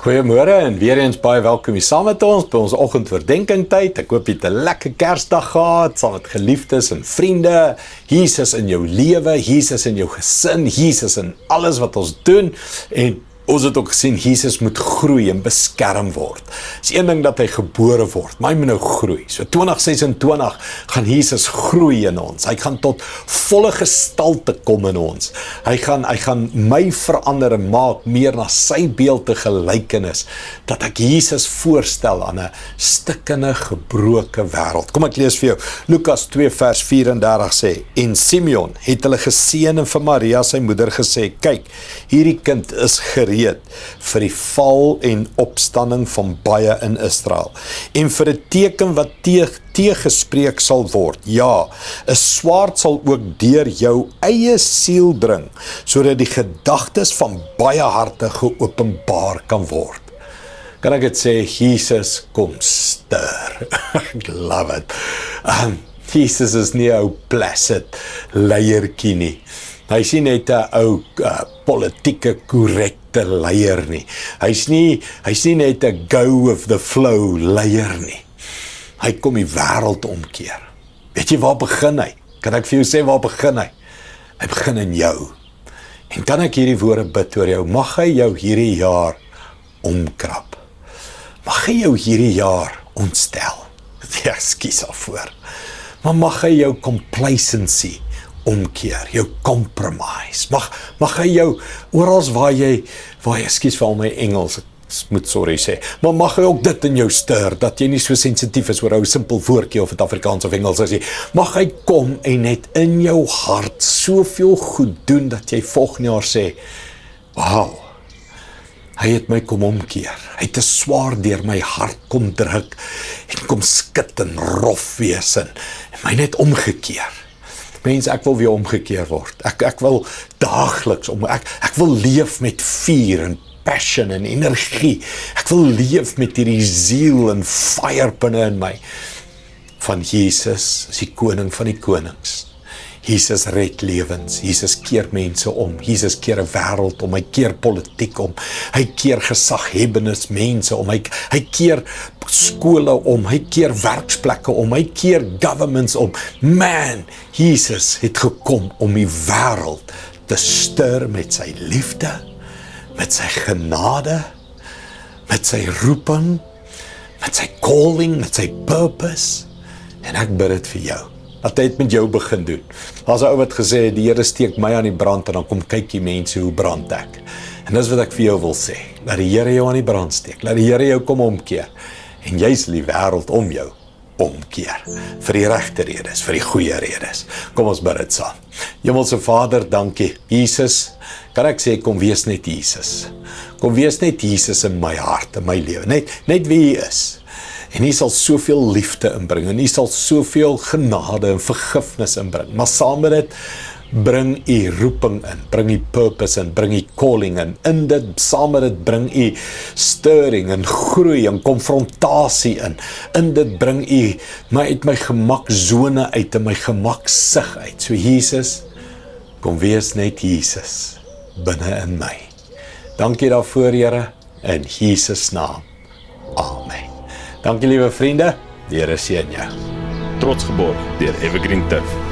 Goeiemôre en weer eens baie welkom hier saam met ons by ons oggendoordenkings tyd. Ek hoop jy het 'n lekker Kersdag gehad saam met geliefdes en vriende. Jesus in jou lewe, Jesus in jou gesin, Jesus in alles wat ons doen en ons het ook gesien, Jesus moet groei en beskerm word. Dis een ding dat hy gebore word, maar hy moet nou groei. So 2026 gaan Jesus groei in ons. Hy gaan tot volle gestalte kom in ons. Hy gaan my verander en maak meer na sy beeld en gelykenis, dat ek Jesus voorstel aan 'n stikkende, gebroke wêreld. Kom ek lees vir jou. Lukas 2 vers 34 sê, en Simeon het hulle geseën en vir Maria sy moeder gesê, kyk, hierdie kind is gereed vir die val en opstanding van baie in Israel, en vir 'n teken wat teëgespreek sal word. Ja, 'n swaard sal ook deur jou eie siel dring, sodat die gedagtes van baie harte geopenbaar kan word. Kan ek dit sê, Jesus kom stir. I love it. Jesus is nie 'n ou placid leiertjie nie. Hy is nie net 'n ou politieke korrekte leier nie. Hy's nie net 'n go with the flow leier nie. Hy kom die wêreld omkeer. Weet jy waar begin hy? Kan ek vir jou sê waar begin hy? Hy begin in jou. En kan ek hierdie woorde bid oor jou? Mag hy jou hierdie jaar omkrap. Mag hy jou hierdie jaar ontstel. Ja, skies daarvoor. Maar mag hy jou complacency omkeer, jou compromise. Mag hy jou, oral waar jy, skies vir al my Engels, ek moet sorry sê, maar mag hy ook dit in jou stir, dat jy nie so sensitief is oor 'n simpel woordjie of het Afrikaans of Engels is nie. Mag hy kom en net in jou hart soveel goed doen, dat jy volgende jaar sê, wow, hy het my kom omkeer. Hy het 'n swaard deur my hart kom druk, en kom skit en rof wees en my net omgekeer. Mense, ek wil weer omgekeer word. Ek wil daagliks ek wil leef met vuur en passion en energie. Ek wil leef met hierdie ziel en fire binne in my. Van Jesus is die koning van die konings. Jesus red lewens, Jesus keer mense om, Jesus keer 'n wêreld om, hy keer politiek om, hy keer gesaghebbenes mense om, hy keer skole om, hy keer werksplekke om, hy keer governments om. Man, Jesus het gekom om die wêreld te stir met sy liefde, met sy genade, met sy roeping, met sy calling, met sy purpose, en ek bid dit vir jou. Dat hy het met jou begin doen. Daar's 'n ou wat gesê het, die Here steek my aan die brand en dan kom kyk die mense hoe brand ek. En dis wat ek vir jou wil sê. Laat die Here jou aan die brand steek. Laat die Here jou kom omkeer. En jy sal die wêreld om jou omkeer. Vir die regte redes, vir die goeie redes. Kom ons bid dit saam. Hemelse Vader, dankie. Jesus, kan ek sê, kom wees net Jesus. Kom wees net Jesus in my hart, in my lewe. Net wie hy is. En hy sal soveel liefde inbring, en hy sal soveel genade en vergifnis inbring, maar saam met dit, bring u roeping in, bring u purpose in, bring u calling in dit, saam met dit, bring u stirring en groei en konfrontasie in dit, bring u my uit my gemakzone uit, en my gemaksig uit. So Jesus, kom wees net Jesus, binne in my. Dankie daarvoor, Here, in Jesus naam. Amen. Dankie liewe vriende, die Here seën jou. Trots geborg deur Evergreen Turf.